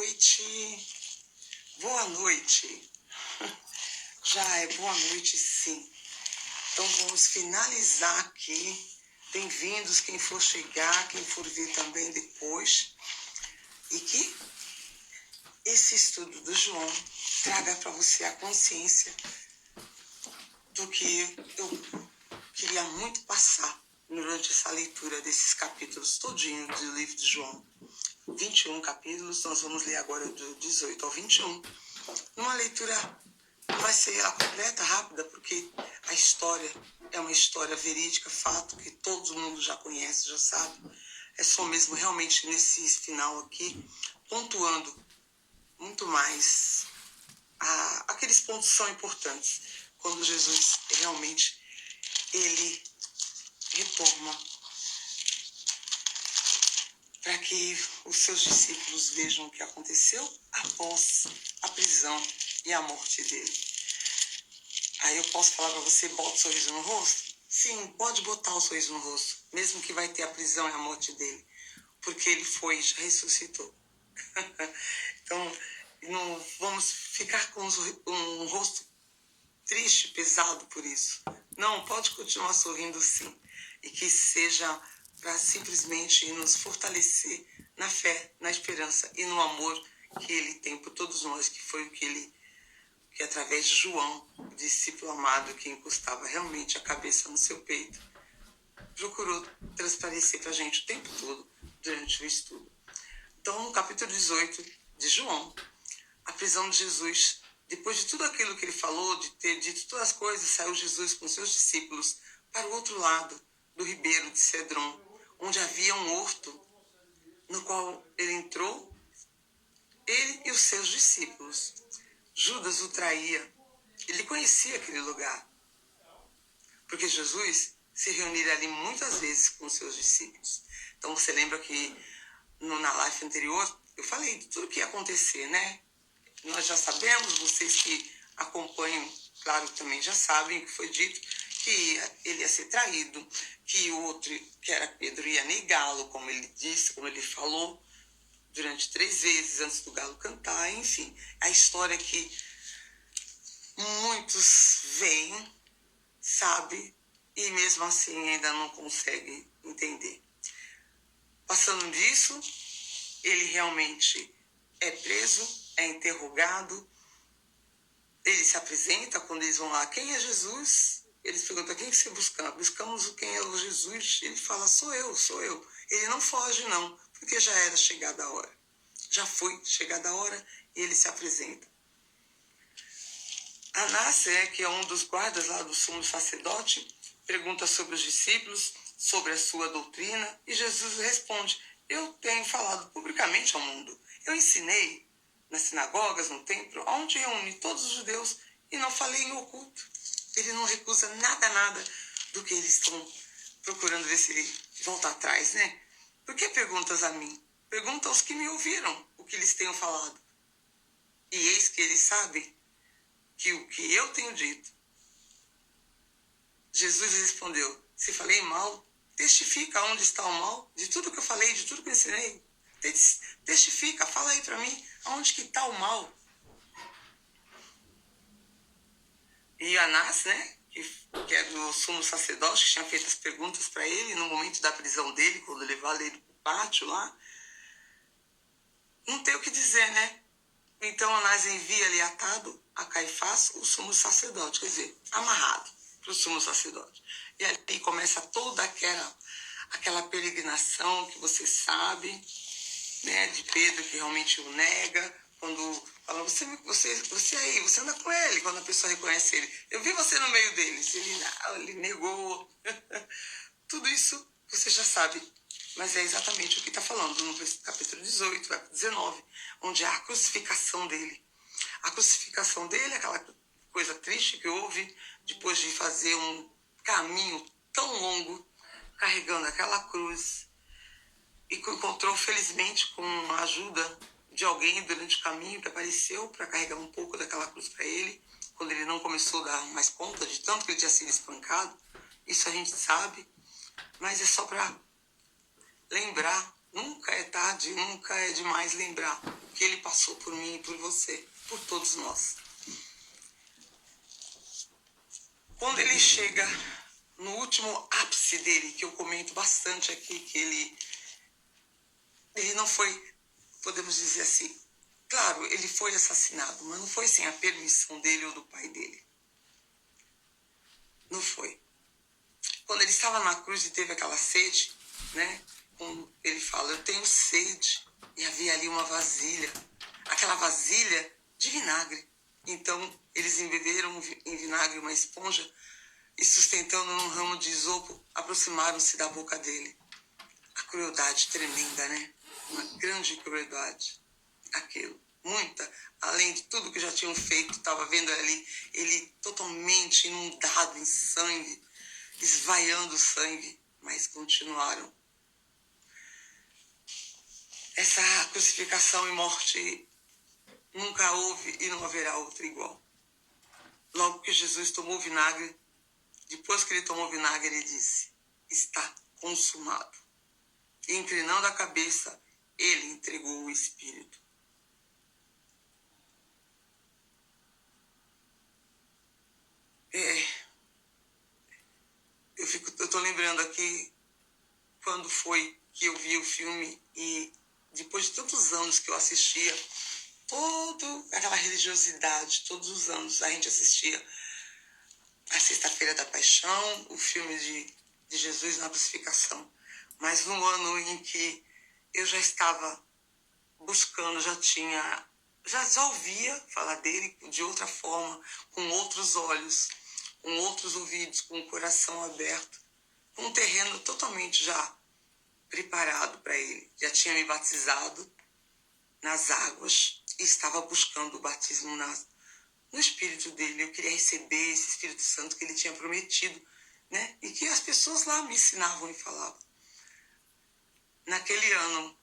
noite. Boa noite. Já é boa noite, sim. Então vamos finalizar aqui. Bem-vindos quem for chegar, quem for vir também depois. E que esse estudo do João traga para você a consciência do que eu queria muito passar durante essa leitura desses capítulos todinho do livro de João. 21 capítulos, nós vamos ler agora do 18 ao 21. Uma leitura não vai ser a completa, rápida, porque a história é uma história verídica, fato que todo mundo já conhece, já sabe. É só mesmo realmente nesse final aqui, pontuando muito mais aqueles pontos são importantes. Quando Jesus realmente ele retorna para que os seus discípulos vejam o que aconteceu após a prisão e a morte dele. Aí eu posso falar para você, bota o sorriso no rosto? Sim, pode botar o sorriso no rosto, mesmo que vai ter a prisão e a morte dele, porque ele já ressuscitou. Então, não vamos ficar com um rosto triste, pesado por isso. Não, pode continuar sorrindo sim, e que seja para simplesmente nos fortalecer na fé, na esperança e no amor que ele tem por todos nós, que foi o que através de João, o discípulo amado que encostava realmente a cabeça no seu peito, procurou transparecer para a gente o tempo todo durante o estudo. Então, no capítulo 18 de João, a prisão de Jesus, depois de tudo aquilo que ele falou, de ter dito todas as coisas, saiu Jesus com seus discípulos para o outro lado do ribeiro de Cedron, onde havia um horto, no qual ele entrou, ele e os seus discípulos. Judas o traía. Ele conhecia aquele lugar, porque Jesus se reuniria ali muitas vezes com os seus discípulos. Então você lembra que na live anterior eu falei de tudo que ia acontecer, né? Nós já sabemos, vocês que acompanham, claro, também já sabem que foi dito que ele ia ser traído, que o outro, que era Pedro, ia negá-lo, como ele disse, como ele falou, durante 3 vezes antes do galo cantar, enfim. A história que muitos veem, sabem, e mesmo assim ainda não conseguem entender. Passando disso, ele realmente é preso, é interrogado, ele se apresenta quando eles vão lá, quem é Jesus? Eles perguntam, quem que você busca? Buscamos quem é o Jesus. Ele fala, sou eu. Ele não foge não, porque já era chegada a hora. Já foi chegada a hora e ele se apresenta. Anás, que é um dos guardas lá do sumo sacerdote, pergunta sobre os discípulos, sobre a sua doutrina, e Jesus responde, eu tenho falado publicamente ao mundo. Eu ensinei nas sinagogas, no templo, onde reúne todos os judeus, e não falei em oculto. Ele não recusa nada do que eles estão procurando ver se ele volta atrás, né? Por que perguntas a mim? Pergunta aos que me ouviram o que eles tenham falado. E eis que eles sabem que o que eu tenho dito. Jesus respondeu, se falei mal, testifica onde está o mal, de tudo que eu falei, de tudo que eu ensinei. Testifica, fala aí para mim, aonde que está o mal. E Anás, né, que é do sumo sacerdote, que tinha feito as perguntas para ele no momento da prisão dele, quando levaram ele para o pátio lá, não tem o que dizer, né? Então Anás envia ele atado a Caifás, o sumo sacerdote, quer dizer, amarrado para o sumo sacerdote. E aí começa toda aquela peregrinação que você sabe, né, de Pedro que realmente o nega, quando fala, você aí, você anda com ele, quando a pessoa reconhece ele. Eu vi você no meio deles, ele negou. Tudo isso você já sabe, mas é exatamente o que está falando no capítulo 18, vai para 19, onde há a crucificação dele. A crucificação dele é aquela coisa triste que houve depois de fazer um caminho tão longo, carregando aquela cruz, e que encontrou felizmente com a ajuda de alguém durante o caminho que apareceu para carregar um pouco daquela cruz para ele, quando ele não começou a dar mais conta de tanto que ele tinha sido espancado. Isso a gente sabe, mas é só para lembrar Nunca é tarde, nunca é demais lembrar que ele passou por mim e por você, por todos nós. Quando ele chega no último ápice dele, que eu comento bastante aqui, que ele não foi, podemos dizer assim, claro, ele foi assassinado, mas não foi sem a permissão dele ou do pai dele. Não foi. Quando ele estava na cruz e teve aquela sede, né? Ele fala, eu tenho sede. E havia ali uma vasilha. Aquela vasilha de vinagre. Então, eles embeberam em vinagre uma esponja e, sustentando num ramo de isopo, aproximaram-se da boca dele. A crueldade tremenda, né? Uma grande crueldade. Aquilo. Muita. Além de tudo que já tinham feito, estava vendo ali ele totalmente inundado em sangue, esvaiando sangue, mas continuaram. Essa crucificação e morte nunca houve e não haverá outra igual. Logo que Jesus tomou vinagre, depois que ele tomou vinagre, ele disse, está consumado. E inclinando a cabeça, ele entregou o Espírito. Eu estou lembrando aqui quando foi que eu vi o filme e depois de tantos anos que eu assistia, toda aquela religiosidade, todos os anos a gente assistia a Sexta-feira da Paixão, o filme de Jesus na crucificação. Mas no ano em que eu já estava buscando, já ouvia falar dele de outra forma, com outros olhos, com outros ouvidos, com o coração aberto, com um terreno totalmente já preparado para ele. Já tinha me batizado nas águas e estava buscando o batismo no Espírito dele. Eu queria receber esse Espírito Santo que ele tinha prometido, né? E que as pessoas lá me ensinavam e falavam. Naquele ano,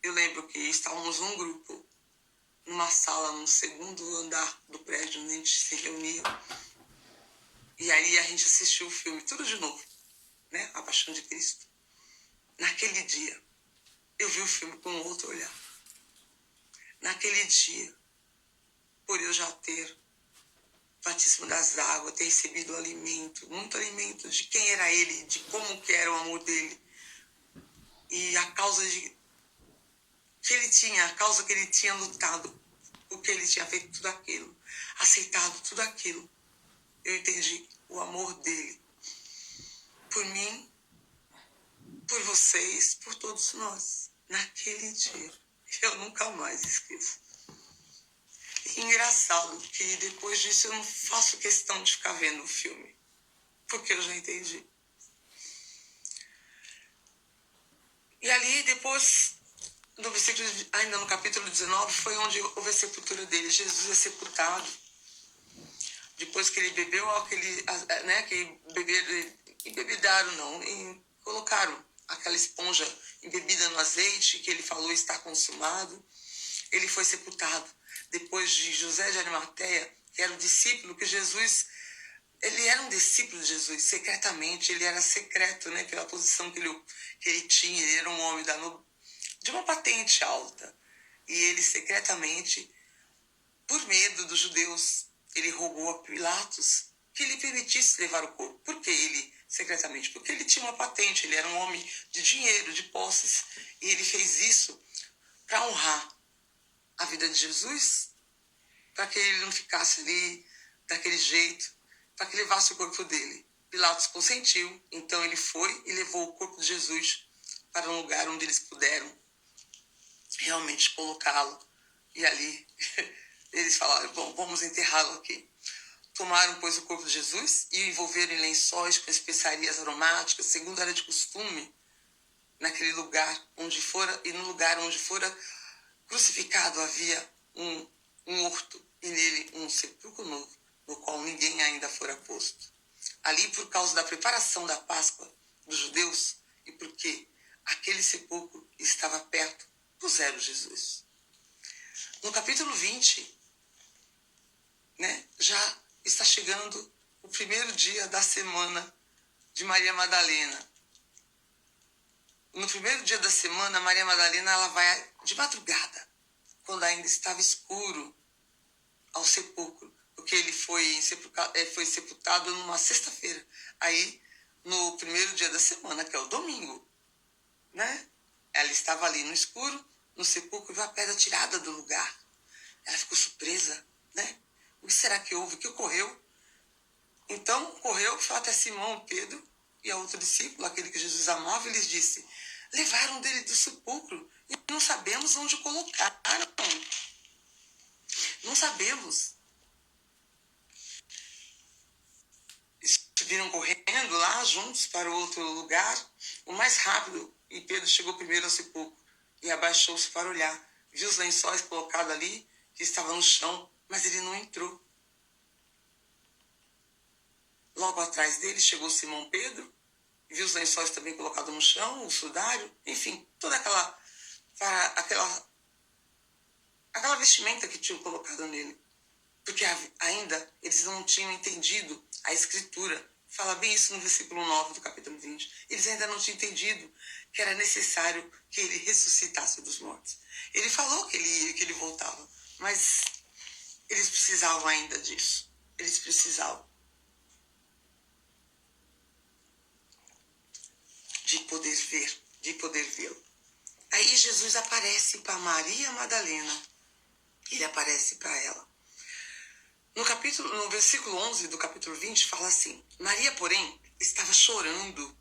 eu lembro que estávamos num grupo, numa sala no segundo andar do prédio onde a gente se reunia. E aí a gente assistiu o filme, tudo de novo, né? A Paixão de Cristo. Naquele dia, eu vi o filme com outro olhar. Naquele dia, por eu já ter batismo das águas, ter recebido alimento, muito alimento de quem era ele, de como que era o amor dele. E a causa que ele tinha, a causa que ele tinha lutado, porque ele tinha feito tudo aquilo, aceitado tudo aquilo. Eu entendi o amor dele por mim, por vocês, por todos nós, naquele dia. Eu nunca mais esqueço. E engraçado que depois disso eu não faço questão de ficar vendo o filme, porque eu já entendi. E ali depois, no versículo, ainda no capítulo 19, foi onde houve a sepultura dele. Jesus é sepultado. Depois que ele bebeu, né, que embebedaram, não, e colocaram aquela esponja embebida no azeite, que ele falou está consumado. Ele foi sepultado. Depois de José de Arimateia, que era o discípulo que Jesus, ele era um discípulo de Jesus, secretamente, ele era secreto, né, pela posição que ele tinha, ele era um homem de uma patente alta. E ele secretamente, por medo dos judeus, ele rogou a Pilatos que ele permitisse levar o corpo. Por que ele, secretamente? Porque ele tinha uma patente, ele era um homem de dinheiro, de posses, e ele fez isso para honrar a vida de Jesus, para que ele não ficasse ali daquele jeito, para que levasse o corpo dele. Pilatos consentiu, então ele foi e levou o corpo de Jesus para um lugar onde eles puderam realmente colocá-lo. E ali eles falaram, bom, vamos enterrá-lo aqui. Tomaram, pois, o corpo de Jesus e o envolveram em lençóis com especiarias aromáticas, segundo era de costume, naquele lugar onde fora, e no lugar onde fora crucificado havia um horto, e nele um sepulcro novo, no qual ninguém ainda fora posto. Ali, por causa da preparação da Páscoa dos judeus, e porque aquele sepulcro estava perto, puseram Jesus. No capítulo 20, né, já está chegando o primeiro dia da semana de Maria Madalena. no primeiro dia da semana, Maria Madalena ela vai de madrugada, quando ainda estava escuro, ao sepulcro, porque ele foi sepultado numa sexta-feira. Aí, no primeiro dia da semana, que é o domingo, né? Ela estava ali no escuro, no sepulcro, viu a pedra tirada do lugar. Ela ficou surpresa, né? O que será que houve? O que ocorreu? Então, correu, foi até Simão, Pedro e a outro discípulo, aquele que Jesus amava, e lhes disse: levaram dele do sepulcro e não sabemos onde o colocaram. Não sabemos. Viram correndo lá juntos para outro lugar, o mais rápido, e Pedro chegou primeiro ao sepulcro e abaixou-se para olhar. Viu os lençóis colocados ali, que estavam no chão, mas ele não entrou. Logo atrás dele chegou Simão Pedro, viu os lençóis também colocados no chão, o sudário, enfim, toda aquela vestimenta que tinham colocado nele. Porque ainda eles não tinham entendido a escritura. Fala bem isso no versículo 9 do capítulo 20. Eles ainda não tinham entendido que era necessário que ele ressuscitasse dos mortos. Ele falou que ele ia, que ele voltava, mas eles precisavam ainda disso. Eles precisavam de poder ver, de poder vê-lo. Aí Jesus aparece para Maria Madalena. Ele aparece para ela. No versículo 11 do capítulo 20, fala assim: Maria, porém, estava chorando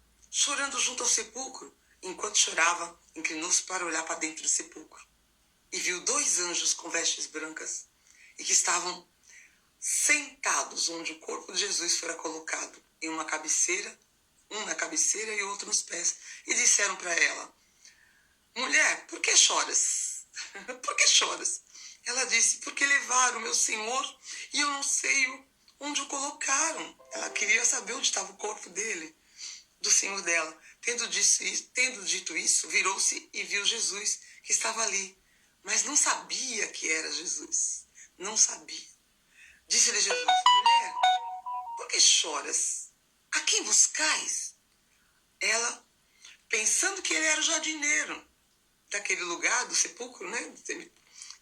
junto ao sepulcro. Enquanto chorava, inclinou-se para olhar para dentro do sepulcro. E viu 2 anjos com vestes brancas, e que estavam sentados onde o corpo de Jesus fora colocado, em uma cabeceira, um na cabeceira e outro nos pés. E disseram para ela: mulher, por que choras? Por que choras? Ela disse: porque levaram meu Senhor e eu não sei onde o colocaram. Ela queria saber onde estava o corpo dele, do Senhor dela. Tendo dito isso, virou-se e viu Jesus, que estava ali, mas não sabia que era Jesus. Não sabia. Disse-lhe Jesus: mulher, por que choras? A quem buscais? Ela, pensando que ele era o jardineiro daquele lugar, do sepulcro, né?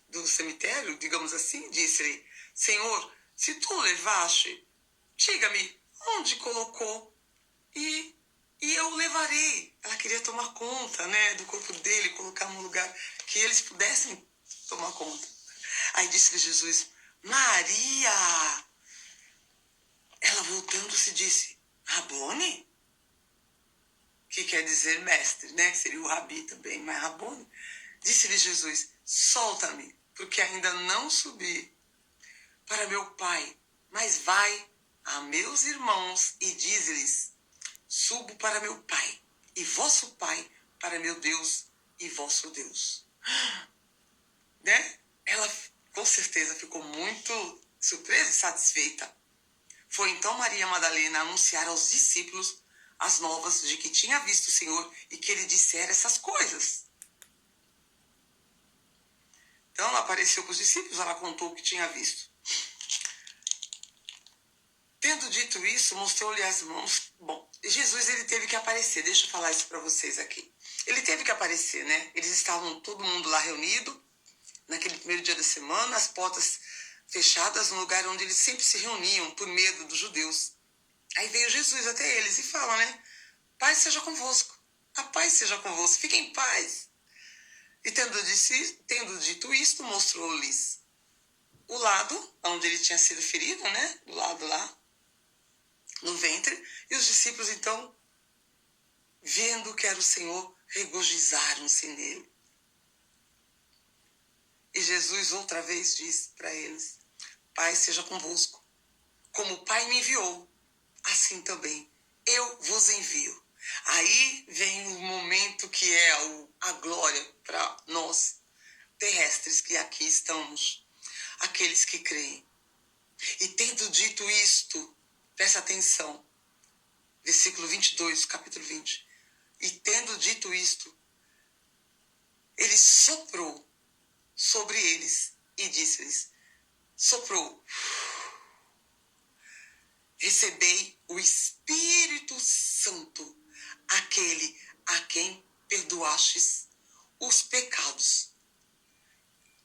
Do cemitério, digamos assim, disse-lhe: Senhor, se tu o levaste, diga-me onde colocou e eu o levarei. Ela queria tomar conta, né, do corpo dele, colocar num lugar que eles pudessem tomar conta. Aí disse-lhe Jesus: Maria! Ela, voltando-se, disse: Rabone? Que quer dizer mestre, né? Seria o rabi também, mas Rabone. Disse-lhe Jesus: solta-me, porque ainda não subi para meu Pai, mas vai a meus irmãos e dize-lhes: subo para meu Pai e vosso Pai, para meu Deus e vosso Deus. Né? Ela com certeza ficou muito surpresa e satisfeita. Foi então Maria Madalena anunciar aos discípulos as novas de que tinha visto o Senhor e que ele dissera essas coisas. Então ela apareceu com os discípulos, ela contou o que tinha visto. Tendo dito isso, mostrou-lhe as mãos. Bom, Jesus ele teve que aparecer, deixa eu falar isso para vocês aqui. Ele teve que aparecer, né? Eles estavam todo mundo lá reunido, naquele primeiro dia da semana, as portas fechadas, no lugar onde eles sempre se reuniam por medo dos judeus. Aí veio Jesus até eles e fala, né? Paz seja convosco, a paz seja convosco, fiquem em paz. E tendo dito isto, mostrou-lhes o lado onde ele tinha sido ferido, né? Do lado lá, no ventre. E os discípulos, então, vendo que era o Senhor, regozijaram-se nele. E Jesus outra vez disse para eles: Pai seja convosco. Como o Pai me enviou, assim também eu vos envio. Aí vem o momento que é a glória para nós terrestres que aqui estamos, aqueles que creem. E tendo dito isto, presta atenção, versículo 22, capítulo 20. E tendo dito isto, ele soprou sobre eles e disse-lhes, soprou: recebei o Espírito Santo, aquele a quem perdoastes os pecados,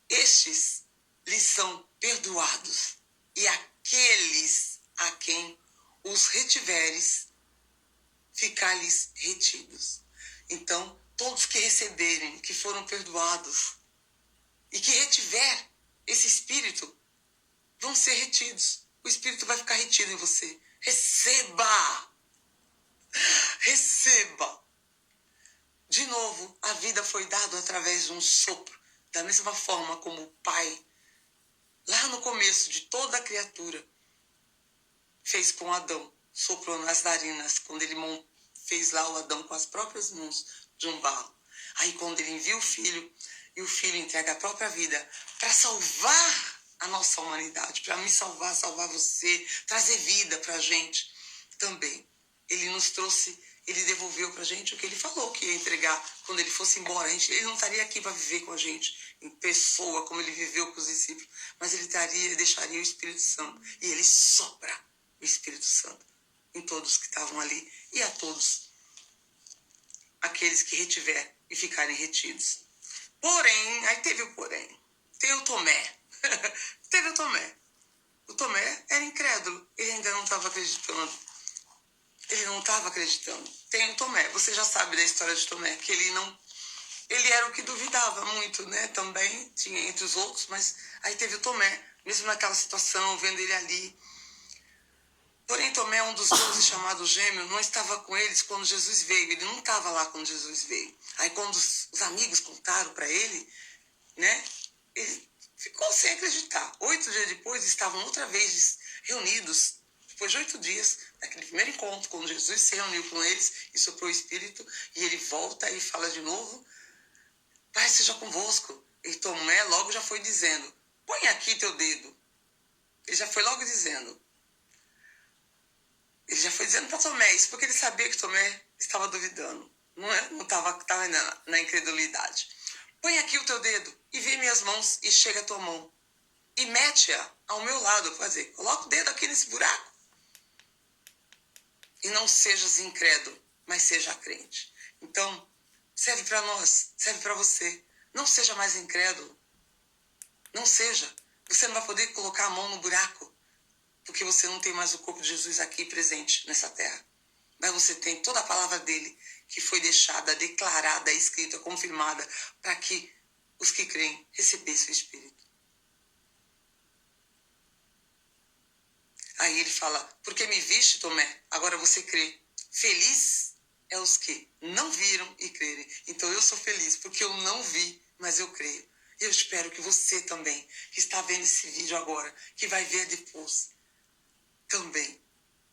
estes lhes são perdoados, e aqueles a quem os retiveres, ficar-lhes retidos. Então, todos que receberem, que foram perdoados, e que retiver esse Espírito, vão ser retidos. O Espírito vai ficar retido em você. Receba! Receba! De novo, a vida foi dada através de um sopro. Da mesma forma como o Pai, lá no começo de toda a criatura, fez com Adão, soprou nas narinas, quando ele fez lá o Adão com as próprias mãos de um barro. Aí quando ele envia o Filho, e o Filho entrega a própria vida para salvar a nossa humanidade, para me salvar, salvar você, trazer vida para a gente também. Ele nos trouxe, ele devolveu para a gente o que ele falou que ia entregar quando ele fosse embora. Ele não estaria aqui para viver com a gente em pessoa, como ele viveu com os discípulos, mas ele deixaria o Espírito Santo. E ele sopra o Espírito Santo em todos que estavam ali e a todos aqueles que retiver e ficarem retidos. Porém, aí teve o porém, tem o Tomé. Teve o Tomé. O Tomé era incrédulo, ele ainda não estava acreditando. Ele não estava acreditando. Tem o Tomé, você já sabe da história de Tomé, que ele era o que duvidava muito, né? Também tinha entre os outros, mas aí teve o Tomé, mesmo naquela situação, vendo ele ali. Porém, Tomé, um dos 12 chamado Gêmeo, não estava com eles quando Jesus veio. Ele não estava lá quando Jesus veio. Aí quando os amigos contaram para ele, né? Ele ficou sem acreditar. 8 dias depois, estavam outra vez reunidos. Depois de 8 dias, naquele primeiro encontro, quando Jesus se reuniu com eles e soprou o Espírito, e ele volta e fala de novo, Pai seja convosco. E Tomé logo já foi dizendo, põe aqui teu dedo. Ele já foi logo dizendo. Ele já foi dizendo para Tomé isso, porque ele sabia que Tomé estava duvidando. Não estava na incredulidade. Põe aqui o teu dedo e vê minhas mãos e chega a tua mão. E mete-a ao meu lado. Coloca o dedo aqui nesse buraco. E não sejas incrédulo, mas seja crente. Então, serve para nós, serve para você. Não seja mais incrédulo. Não seja. Você não vai poder colocar a mão no buraco, porque você não tem mais o corpo de Jesus aqui presente nessa terra. Mas você tem toda a palavra dele, que foi deixada, declarada, escrita, confirmada, para que os que creem recebessem o Espírito. Aí ele fala, porque me viste, Tomé, agora você crê. Feliz é os que não viram e crerem. Então eu sou feliz, porque eu não vi, mas eu creio. E eu espero que você também, que está vendo esse vídeo agora, que vai ver depois, também.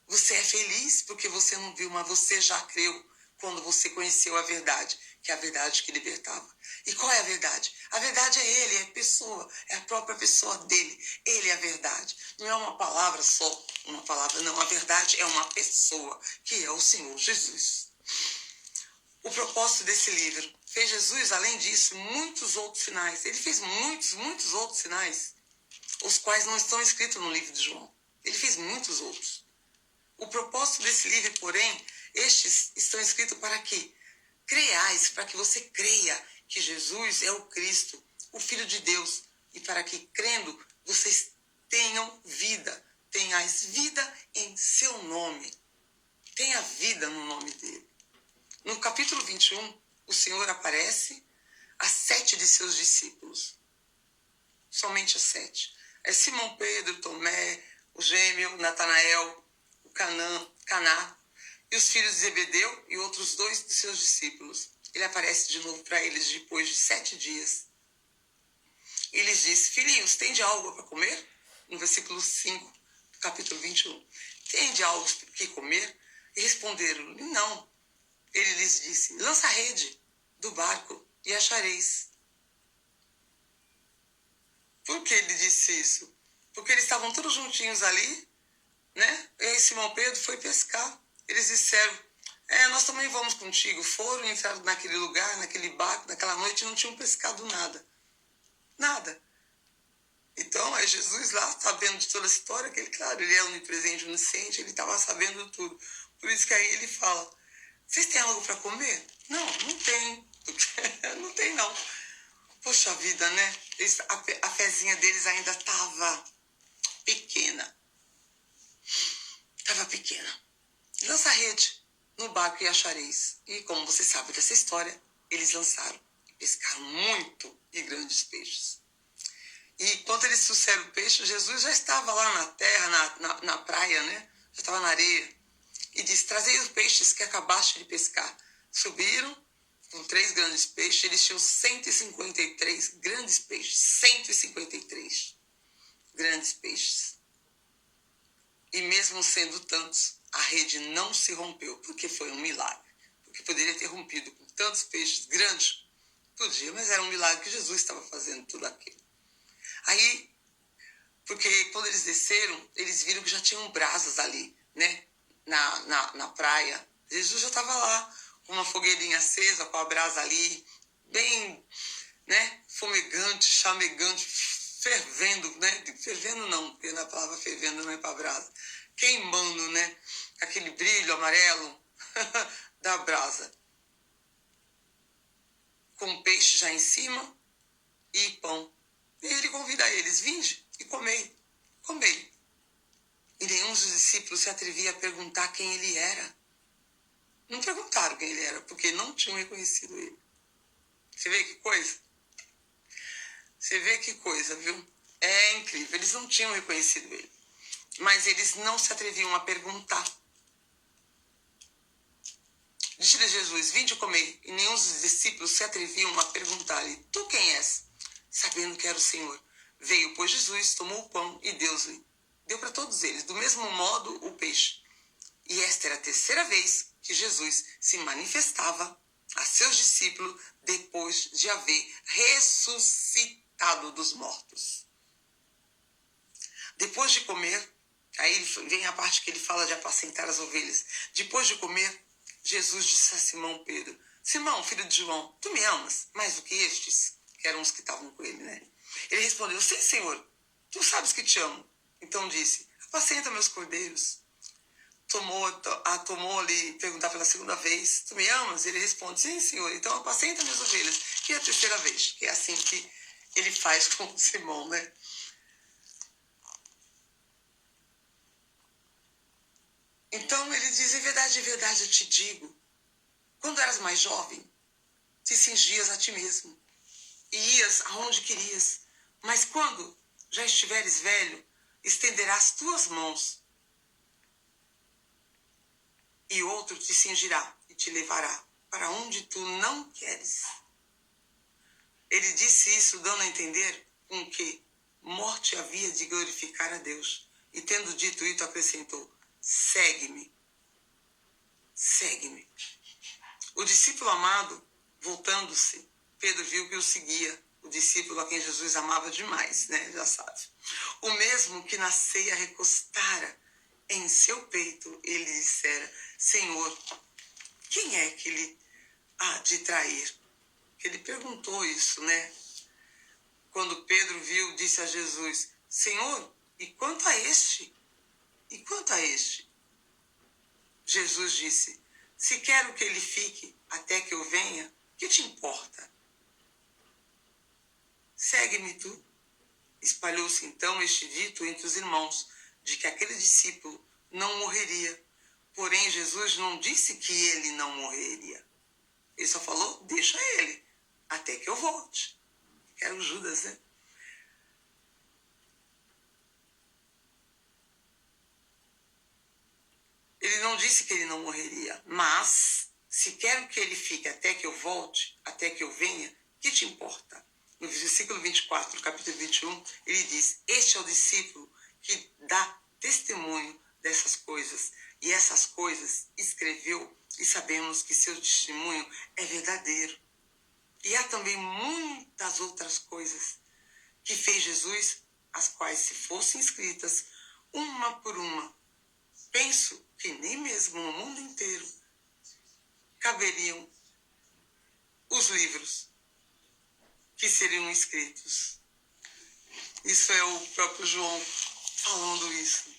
Você é feliz porque você não viu, mas você já creu quando você conheceu a verdade, que é a verdade que libertava. E qual é a verdade? A verdade é ele, é a pessoa, é a própria pessoa dele. Ele é a verdade. Não é uma palavra só, uma palavra, não. A verdade é uma pessoa, que é o Senhor Jesus. O propósito desse livro fez Jesus, além disso, muitos outros sinais. Ele fez muitos outros sinais, os quais não estão escritos no livro de João. Ele fez muitos outros. O propósito desse livro, porém, estes estão escritos para que creiais, para que você creia que Jesus é o Cristo, o Filho de Deus, e para que, crendo, vocês tenham vida, tenhais vida em seu nome. Tenha vida no nome dele. No capítulo 21, o Senhor aparece a 7 de seus discípulos. Somente a 7. É Simão Pedro, Tomé, o Gêmeo, Natanael, o Caná, e os filhos de Zebedeu e outros 2 de seus discípulos. Ele aparece de novo para eles depois de 7 dias. E lhes disse, filhinhos, tem de algo para comer? No versículo 5, do capítulo 21. Tem de algo que comer? E responderam, não. Ele lhes disse, lança a rede do barco e achareis. Por que ele disse isso? Porque eles estavam todos juntinhos ali, né? E aí Simão Pedro foi pescar. Eles disseram, nós também vamos contigo. Foram, entraram naquele lugar, naquele barco, naquela noite, e não tinham pescado nada. Nada. Então, aí Jesus lá, sabendo de toda a história, que ele, claro, ele é onipresente, onisciente, ele estava sabendo tudo. Por isso que aí ele fala, vocês têm algo para comer? Não tem. puxa vida, né? A fezinha deles ainda estava pequena. Estava pequena. Lança a rede no barco e achareis. E como você sabe dessa história, eles lançaram e pescaram muito e grandes peixes. E quando eles trouxeram o peixe, Jesus já estava lá na terra, na praia, né? Já estava na areia. E disse, trazei os peixes que acabaste de pescar. Subiram com 3 grandes peixes, eles tinham 153 grandes peixes. 153 grandes peixes. E mesmo sendo tantos, a rede não se rompeu, porque foi um milagre. Porque poderia ter rompido com tantos peixes grandes, podia, mas era um milagre que Jesus estava fazendo tudo aquilo. Aí, porque quando eles desceram, eles viram que já tinham brasas ali, né? Na praia. Jesus já estava lá, com uma fogueirinha acesa, com a brasa ali, bem, né? Fumegante, chamegante, fervendo, né? Fervendo não, porque na palavra fervendo não é para brasa. Queimando, né? Aquele brilho amarelo da brasa. Com peixe já em cima e pão. E ele convida eles, vinde e comei. Comei. E nenhum dos discípulos se atrevia a perguntar quem ele era. Não perguntaram quem ele era, porque não tinham reconhecido ele. Você vê que coisa? Você vê que coisa, viu? É incrível. Eles não tinham reconhecido ele. Mas eles não se atreviam a perguntar. Disse-lhe Jesus, vinde comer. E nenhum dos discípulos se atreviam a perguntar-lhe, tu quem és? Sabendo que era o Senhor. Veio, pois, Jesus, tomou o pão e deu-lhe. Deu para todos eles, do mesmo modo, o peixe. E esta era a 3ª vez que Jesus se manifestava a seus discípulos depois de haver ressuscitado dos mortos. Depois de comer, aí vem a parte que ele fala de apacentar as ovelhas. Depois de comer, Jesus disse a Simão Pedro, Simão, filho de João, tu me amas mais do que estes? Que eram os que estavam com ele, né? Ele respondeu, sim, Senhor, tu sabes que te amo. Então disse, apacenta meus cordeiros. Tomou ali, perguntar pela 2ª vez, tu me amas? Ele responde, sim, Senhor, então apacenta minhas ovelhas. E a 3ª vez, que é assim que ele faz com Simão, né? Então ele diz, em verdade eu te digo, quando eras mais jovem, te cingias a ti mesmo, e ias aonde querias, mas quando já estiveres velho, estenderás tuas mãos, e outro te cingirá e te levará para onde tu não queres. Ele disse isso dando a entender com que morte havia de glorificar a Deus. E tendo dito isso, acrescentou, segue-me, segue-me. O discípulo amado, voltando-se, Pedro viu que o seguia, o discípulo a quem Jesus amava demais, né? Já sabe. O mesmo que na ceia recostara em seu peito, ele dissera, Senhor, quem é que lhe há de trair? Ele perguntou isso, né? Quando Pedro viu, disse a Jesus, Senhor, e quanto a este? E quanto a este? Jesus disse, se quero que ele fique até que eu venha, que te importa? Segue-me tu. Espalhou-se então este dito entre os irmãos, de que aquele discípulo não morreria. Porém, Jesus não disse que ele não morreria. Ele só falou, deixa ele, até que eu volte. Era o Judas, né? Ele não disse que ele não morreria, mas se quero que ele fique até que eu volte, até que eu venha, que te importa? No versículo 24, capítulo 21, ele diz, este é o discípulo que dá testemunho dessas coisas, e essas coisas escreveu, e sabemos que seu testemunho é verdadeiro. E há também muitas outras coisas que fez Jesus, as quais, se fossem escritas, uma por uma, penso que nem mesmo no mundo inteiro caberiam os livros que seriam escritos. Isso é o próprio João falando isso.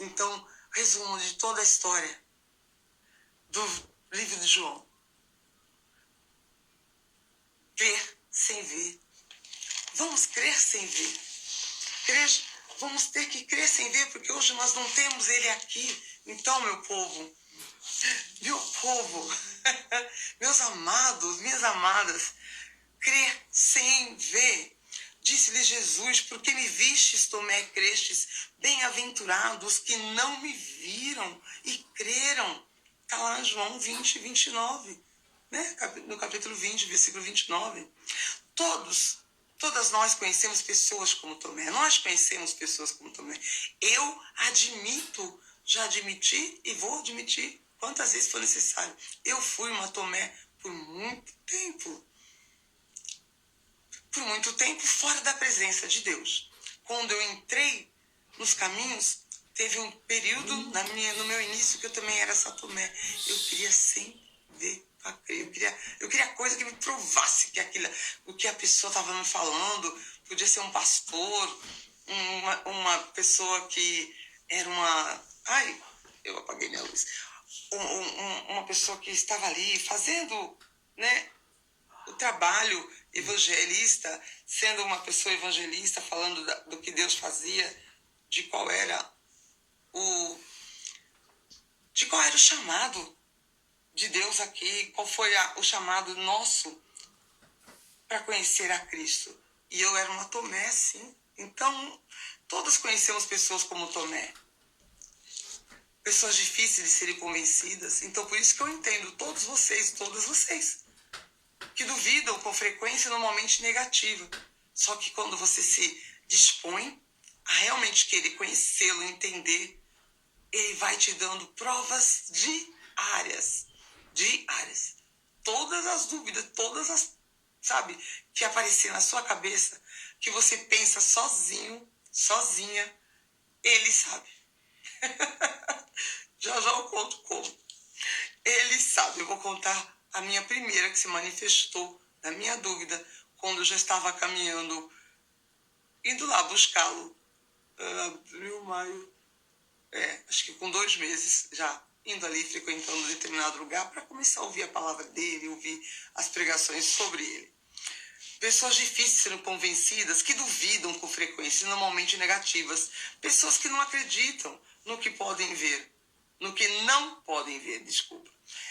Então, resumo de toda a história do livro de João. Ver sem ver. Vamos crer sem ver. Vamos ter que crer sem ver, porque hoje nós não temos ele aqui. Então, meu povo, meus amados, minhas amadas, crer sem ver. Disse-lhe Jesus: porque me vistes, Tomé, crestes, bem-aventurados que não me viram e creram. Está lá em João 20, 29, né? No capítulo 20, versículo 29. Todas nós conhecemos pessoas como Tomé. Nós conhecemos pessoas como Tomé. Eu admito, já admiti e vou admitir quantas vezes for necessário. Eu fui uma Tomé por muito tempo. Por muito tempo fora da presença de Deus. Quando eu entrei nos caminhos, teve um período no meu início que eu também era essa Tomé. Eu queria sempre ver para crer. Eu queria coisa que me provasse que o que a pessoa estava me falando podia ser um pastor, uma pessoa que era uma... Ai, eu apaguei minha luz. Uma pessoa que estava ali fazendo, né, o trabalho evangelista, sendo uma pessoa evangelista, falando do que Deus fazia, de qual era o chamado de Deus aqui, qual foi o chamado nosso para conhecer a Cristo. E eu era uma Tomé, sim. Então, todos conhecemos pessoas como Tomé. Pessoas difíceis de serem convencidas. Então, por isso que eu entendo todas vocês, que duvidam com frequência normalmente negativa. Só que quando você se dispõe a realmente querer conhecê-lo, entender, ele vai te dando provas diárias. Todas as dúvidas, sabe, que aparecer na sua cabeça, que você pensa sozinha, ele sabe. Já eu conto como. Ele sabe. Eu vou contar a minha primeira que se manifestou na minha dúvida, quando eu já estava caminhando, indo lá buscá-lo. Abril, maio, acho que com 2 meses já, indo ali, frequentando um determinado lugar para começar a ouvir a palavra dele, ouvir as pregações sobre ele. Pessoas difíceis sendo convencidas, que duvidam com frequência, normalmente negativas. Pessoas que não acreditam no que podem ver, no que não podem ver, desculpa.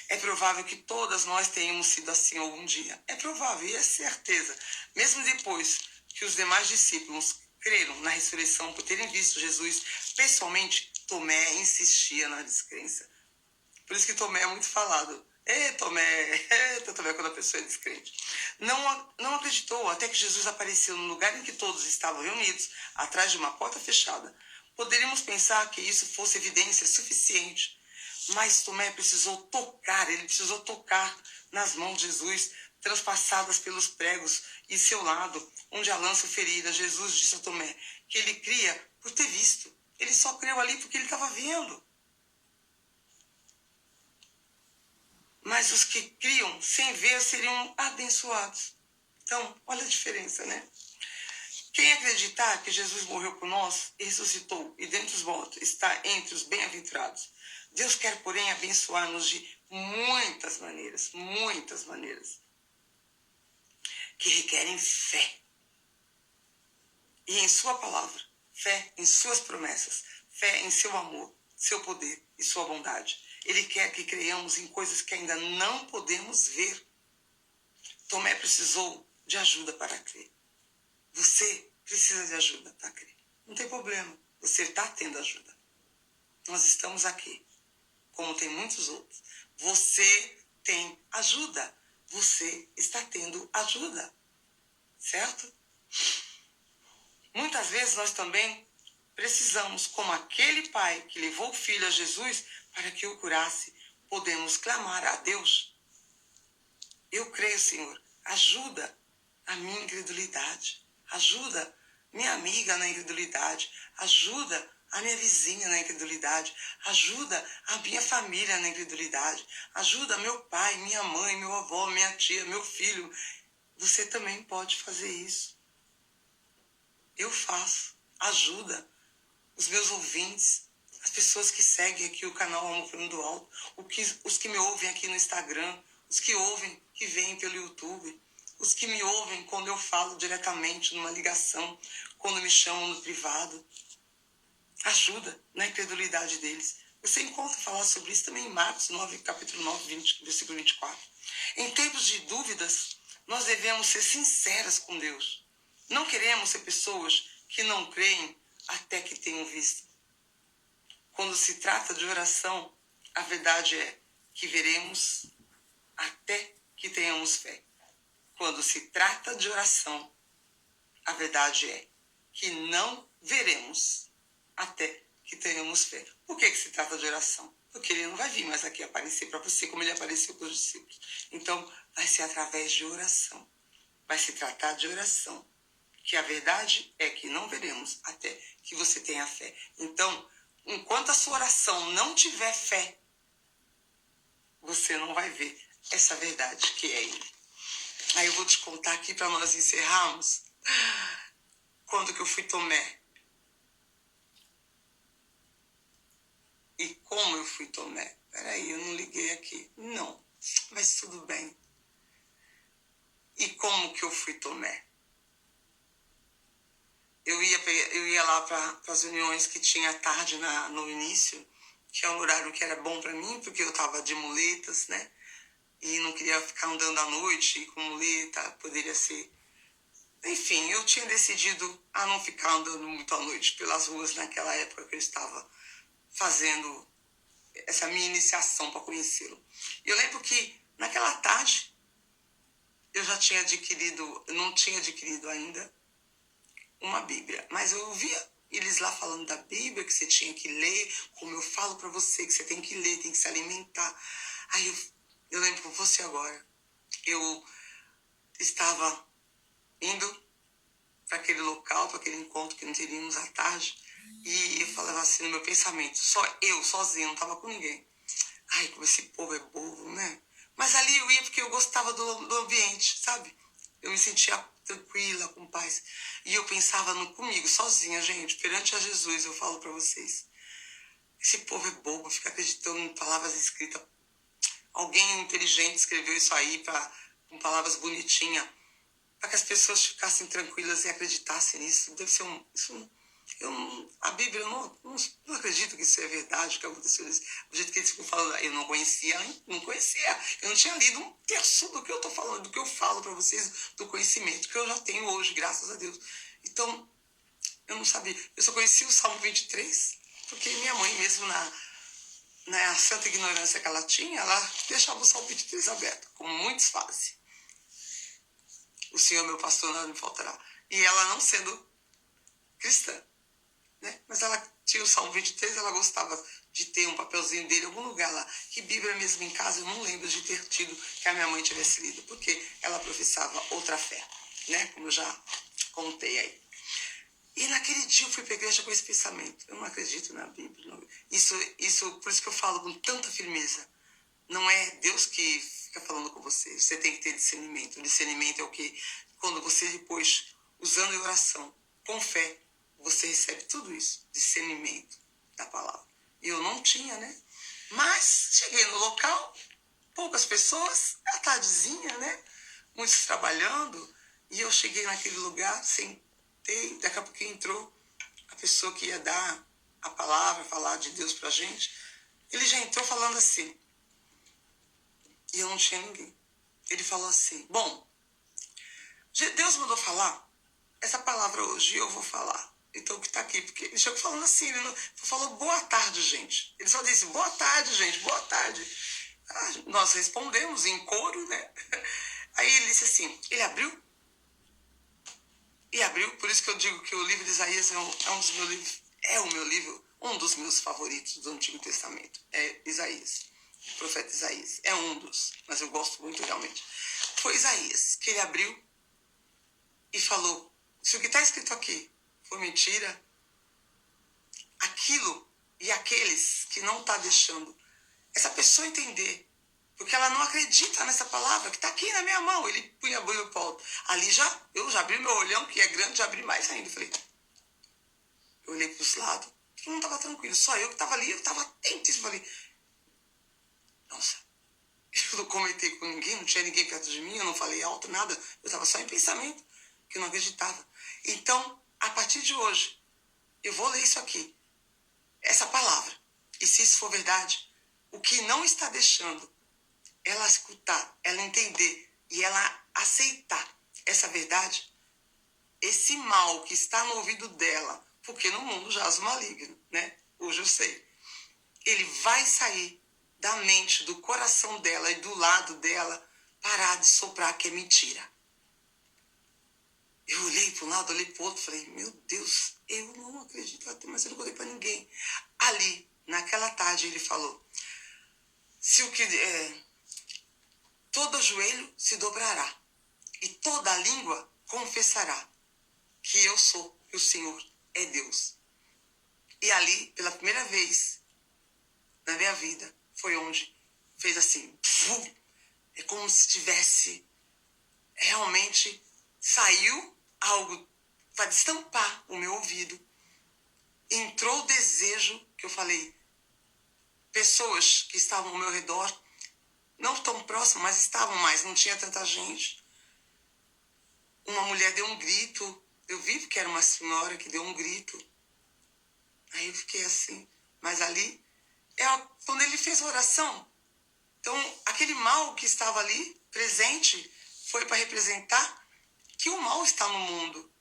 É provável que todas nós tenhamos sido assim algum dia. É provável, e é certeza. Mesmo depois que os demais discípulos creram na ressurreição por terem visto Jesus pessoalmente, Tomé insistia na descrença. Por isso que Tomé é muito falado. Tomé, quando a pessoa é descrente. Não acreditou até que Jesus apareceu no lugar em que todos estavam reunidos, atrás de uma porta fechada. Poderíamos pensar que isso fosse evidência suficiente. Mas Tomé precisou tocar nas mãos de Jesus, transpassadas pelos pregos, e seu lado, onde a lança o ferira. Jesus disse a Tomé que ele cria por ter visto. Ele só creu ali porque ele estava vendo. Mas os que criam sem ver seriam abençoados. Então, olha a diferença, né? Quem acreditar que Jesus morreu por nós e ressuscitou e dentre os mortos está entre os bem-aventurados. Deus quer, porém, abençoar-nos de muitas maneiras, que requerem fé. E em sua palavra, fé em suas promessas, fé em seu amor, seu poder e sua bondade. Ele quer que creiamos em coisas que ainda não podemos ver. Tomé precisou de ajuda para crer. Você precisa de ajuda para crer. Não tem problema, você está tendo ajuda. Nós estamos aqui, como tem muitos outros. Você tem ajuda. Você está tendo ajuda. Certo? Muitas vezes nós também precisamos, como aquele pai que levou o filho a Jesus para que o curasse, podemos clamar a Deus. Eu creio, Senhor, ajuda a minha incredulidade. Ajuda minha amiga na incredulidade. Ajuda a minha vizinha na incredulidade. Ajuda a minha família na incredulidade. Ajuda meu pai, minha mãe, meu avô, minha tia, meu filho. Você também pode fazer isso. Eu faço. Ajuda os meus ouvintes, as pessoas que seguem aqui o canal Amor Plano do Alto, os que me ouvem aqui no Instagram, os que ouvem, que vêm pelo YouTube. os que me ouvem quando eu falo diretamente numa ligação, quando me chamam no privado. Ajuda na incredulidade deles. Você encontra falar sobre isso também em Marcos 9, capítulo 9, versículo 24. Em tempos de dúvidas, nós devemos ser sinceras com Deus. Não queremos ser pessoas que não creem até que tenham visto. Quando se trata de oração, a verdade é que veremos até que tenhamos fé. Quando se trata de oração, a verdade é que não veremos até que tenhamos fé. Por que se trata de oração? Porque ele não vai vir mais aqui aparecer para você como ele apareceu para os discípulos. Então, vai ser através de oração. Vai se tratar de oração. Que a verdade é que não veremos até que você tenha fé. Então, enquanto a sua oração não tiver fé, você não vai ver essa verdade que é ele. Aí eu vou te contar aqui para nós encerrarmos. Quando que eu fui Tomé. E como eu fui Tomé. Peraí, eu não liguei aqui. Não, mas tudo bem. E como que eu fui Tomé? Eu ia lá para as reuniões que tinha tarde no início, que é um horário que era bom para mim, porque eu estava de muletas, né? E não queria ficar andando à noite com muleta, poderia ser... Enfim, eu tinha decidido a não ficar andando muito à noite pelas ruas naquela época que eu estava fazendo essa minha iniciação para conhecê-lo. Eu lembro que naquela tarde eu já tinha adquirido, não tinha adquirido ainda uma Bíblia, mas eu ouvia eles lá falando da Bíblia, que você tinha que ler, como eu falo para você, que você tem que ler, tem que se alimentar. Aí eu lembro com você agora, eu estava indo para aquele local, para aquele encontro que nós teríamos à tarde, e eu falava assim no meu pensamento, só eu, sozinho, não estava com ninguém. Ai, como esse povo é bobo, né? Mas ali eu ia porque eu gostava do ambiente, sabe? Eu me sentia tranquila, com paz. E eu pensava comigo, sozinha, gente, perante a Jesus, eu falo para vocês. Esse povo é bobo, fica acreditando em palavras escritas. Alguém inteligente escreveu isso aí com palavras bonitinhas, para que as pessoas ficassem tranquilas e acreditassem nisso. Deve ser a Bíblia, eu não acredito que isso é verdade, que aconteceu isso. Do jeito que eles ficam falando, eu não conhecia. Eu não tinha lido um terço do que eu estou falando, do que eu falo para vocês, do conhecimento que eu já tenho hoje, graças a Deus. Então, eu não sabia. Eu só conhecia o Salmo 23, porque minha mãe mesmo, na santa ignorância que ela tinha, ela deixava o Salmo 23 aberto, como muitos fazem. O Senhor, meu pastor, nada me faltará. E ela não sendo cristã, né? Mas ela tinha o Salmo 23, ela gostava de ter um papelzinho dele em algum lugar lá. Que Bíblia mesmo em casa eu não lembro de ter tido que a minha mãe tivesse lido, porque ela professava outra fé, né? Como eu já contei aí. E naquele dia eu fui para a igreja com esse pensamento. Eu não acredito na Bíblia. Não. Isso, por isso que eu falo com tanta firmeza. Não é Deus que fica falando com você. Você tem que ter discernimento. O discernimento é o quê? Quando você depois, usando a oração, com fé, você recebe tudo isso. Discernimento da palavra. E eu não tinha, né? Mas cheguei no local, poucas pessoas, à tardezinha, né? Muitos trabalhando. E eu cheguei naquele lugar, sentei, daqui a pouco entrou a pessoa que ia dar a palavra, falar de Deus pra gente. Ele já entrou falando assim. E eu não tinha ninguém. Ele falou assim, bom, Deus mandou falar essa palavra hoje e eu vou falar. Então o que está aqui? Porque ele chegou falando assim, ele não, falou boa tarde, gente. Ele só disse, boa tarde, gente, boa tarde. Nós respondemos em coro, né? Aí ele disse assim, ele abriu. E abriu, por isso que eu digo que o livro de Isaías é um dos meus livros, um dos meus favoritos do Antigo Testamento. É Isaías. O profeta Isaías. É um dos, mas eu gosto muito realmente. Foi Isaías que ele abriu e falou, se o que está escrito aqui for mentira, aquilo e aqueles que não está deixando essa pessoa entender, porque ela não acredita nessa palavra que está aqui na minha mão. Ele punha a Bíblia para alto. Ali eu já abri meu olhão, que é grande, já abri mais ainda. Eu olhei para os lados, todo mundo estava tranquilo, só eu que estava ali, eu estava atentíssimo. Falei, nossa, Eu não comentei com ninguém, não tinha ninguém perto de mim, eu não falei alto, nada. Eu estava só em pensamento, que eu não acreditava. Então, a partir de hoje, eu vou ler isso aqui, essa palavra. E se isso for verdade, o que não está deixando ela escutar, ela entender e ela aceitar essa verdade, esse mal que está no ouvido dela, porque no mundo jaz o maligno, né? Hoje eu sei. Ele vai sair da mente, do coração dela e do lado dela, parar de soprar que é mentira. Eu olhei para um lado, olhei para o outro, falei, meu Deus, eu não acredito, mas eu não contei para ninguém. Ali, naquela tarde, ele falou, se o que todo joelho se dobrará e toda língua confessará que eu sou, que o Senhor é Deus. E ali, pela primeira vez na minha vida, foi onde fez assim, é como se tivesse realmente saiu algo para destampar o meu ouvido. Entrou o desejo que eu falei, pessoas que estavam ao meu redor, não tão próximas, mas estavam mais, não tinha tanta gente. Uma mulher deu um grito, eu vi que era uma senhora que deu um grito. Aí eu fiquei assim, mas ali, quando ele fez a oração, então aquele mal que estava ali, presente, foi para representar que o mal está no mundo.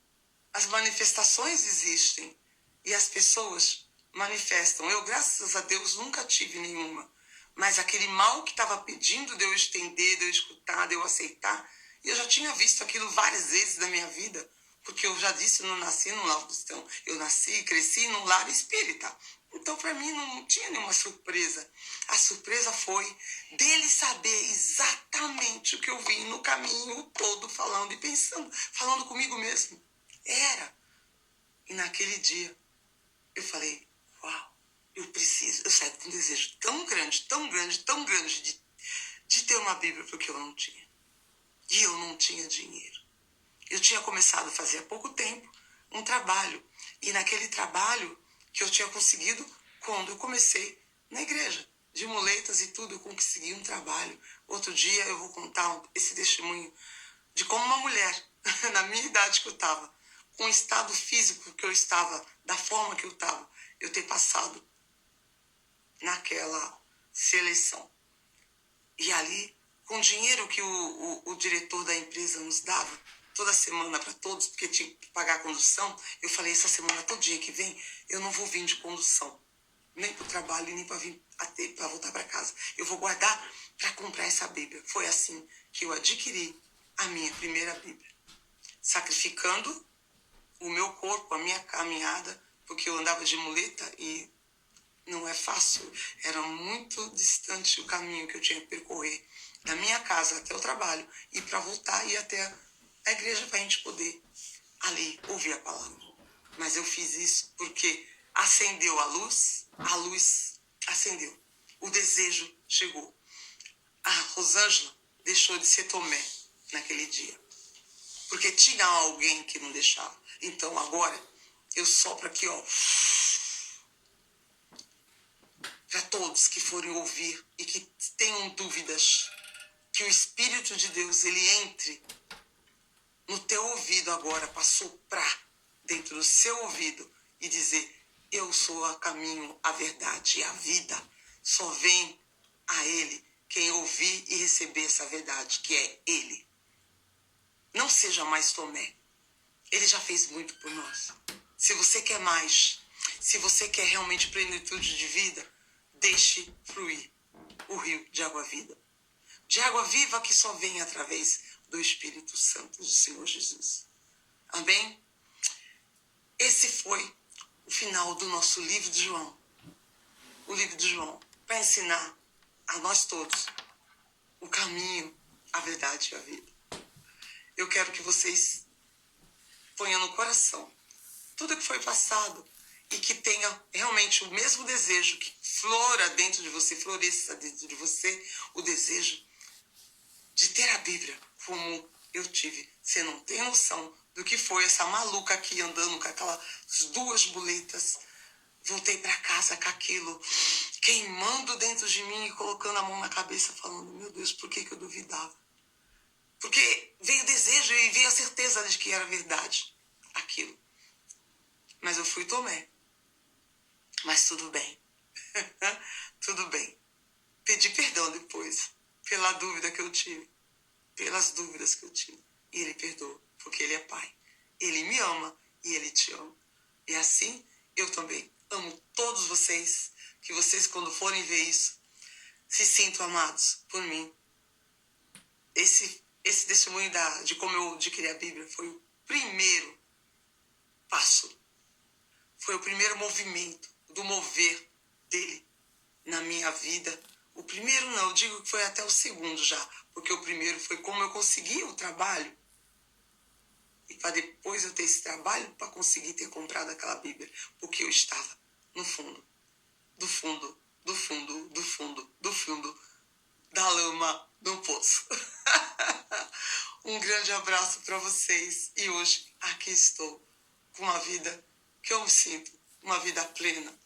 As manifestações existem e as pessoas manifestam. Eu, graças a Deus, nunca tive nenhuma. Mas aquele mal que estava pedindo de eu estender, de eu escutar, de eu aceitar, e eu já tinha visto aquilo várias vezes na minha vida, porque eu já disse, eu não nasci num lar cristão, eu nasci e cresci num lar espírita. Então, para mim, não tinha nenhuma surpresa. A surpresa foi dele saber exatamente o que eu vim no caminho todo falando e pensando, falando comigo mesmo. Era. E naquele dia, eu falei, uau, eu saí com um desejo tão grande, tão grande, tão grande de ter uma Bíblia, porque eu não tinha. E eu não tinha dinheiro. Eu tinha começado a fazer há pouco tempo um trabalho. E naquele trabalho que eu tinha conseguido, quando eu comecei na igreja, de muletas e tudo, eu consegui um trabalho. Outro dia eu vou contar esse testemunho de como uma mulher, na minha idade que eu estava, com o estado físico que eu estava, da forma que eu estava, eu ter passado naquela seleção. E ali, com o dinheiro que o diretor da empresa nos dava, toda semana para todos, porque tinha que pagar a condução, eu falei, essa semana, todo dia que vem, eu não vou vir de condução, nem para o trabalho, nem para voltar para casa. Eu vou guardar para comprar essa Bíblia. Foi assim que eu adquiri a minha primeira Bíblia. Sacrificando o meu corpo, a minha caminhada, porque eu andava de muleta e não é fácil. Era muito distante o caminho que eu tinha que percorrer da minha casa até o trabalho e para voltar e ir até a igreja para a gente poder ali ouvir a palavra. Mas eu fiz isso porque acendeu a luz acendeu. O desejo chegou. A Rosângela deixou de ser Tomé naquele dia. Porque tinha alguém que não deixava. Então agora eu sopro aqui, ó. Para todos que forem ouvir e que tenham dúvidas, que o Espírito de Deus, ele entre no teu ouvido agora para soprar dentro do seu ouvido e dizer, eu sou o caminho, a verdade e a vida. Só vem a ele quem ouvir e receber essa verdade, que é ele. Não seja mais Tomé. Ele já fez muito por nós. Se você quer mais, se você quer realmente plenitude de vida, deixe fluir o rio de água viva. De água viva que só vem através do Espírito Santo do Senhor Jesus. Amém? Esse foi o final do nosso livro de João. O livro de João, para ensinar a nós todos o caminho, a verdade e a vida. Eu quero que vocês ponham no coração tudo que foi passado e que tenha realmente o mesmo desejo, que flora dentro de você, floresça dentro de você o desejo de ter a Bíblia como eu tive. Você não tem noção do que foi essa maluca aqui andando com aquelas duas muletas, Voltei para casa com aquilo queimando dentro de mim e colocando a mão na cabeça, falando, meu Deus, por que eu duvidava? Porque veio o desejo e veio a certeza de que era verdade aquilo. Mas eu fui e tomei. Mas tudo bem. Tudo bem. Pedi perdão depois pela dúvida que eu tive. Pelas dúvidas que eu tive. E ele perdoa, porque ele é pai. Ele me ama e ele te ama. E assim, eu também amo todos vocês, que vocês, quando forem ver isso, se sintam amados por mim. Esse testemunho de como eu adquiri a Bíblia foi o primeiro passo. Foi o primeiro movimento do mover dele na minha vida. O primeiro não, eu digo que foi até o segundo já, porque o primeiro foi como eu consegui o trabalho. E para depois eu ter esse trabalho para conseguir ter comprado aquela Bíblia. Porque eu estava no fundo, do fundo, do fundo, do fundo, do fundo da lama do poço. Um grande abraço para vocês. E hoje aqui estou com uma vida que eu me sinto, uma vida plena.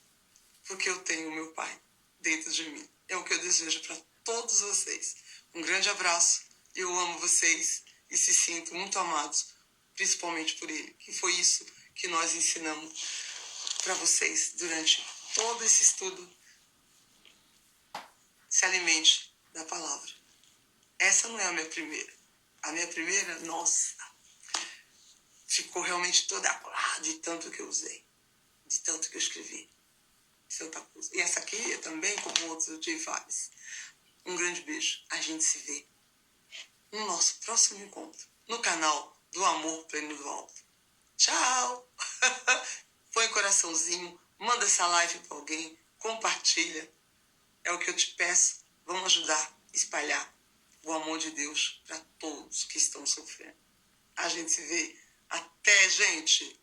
Porque eu tenho o meu pai dentro de mim. É o que eu desejo para todos vocês. Um grande abraço. Eu amo vocês e se sinto muito amados, principalmente por ele. Que foi isso que nós ensinamos para vocês durante todo esse estudo. Se alimente da palavra. Essa não é a minha primeira. A minha primeira, nossa, ficou realmente toda de tanto que eu usei, de tanto que eu escrevi. E essa aqui também, como outros, eu tive várias. Um grande beijo. A gente se vê no nosso próximo encontro, no canal do Amor Pleno do Alto. Tchau! Põe coraçãozinho, manda essa live para alguém, compartilha. É o que eu te peço. Vamos ajudar a espalhar o amor de Deus para todos que estão sofrendo. A gente se vê. Até, gente!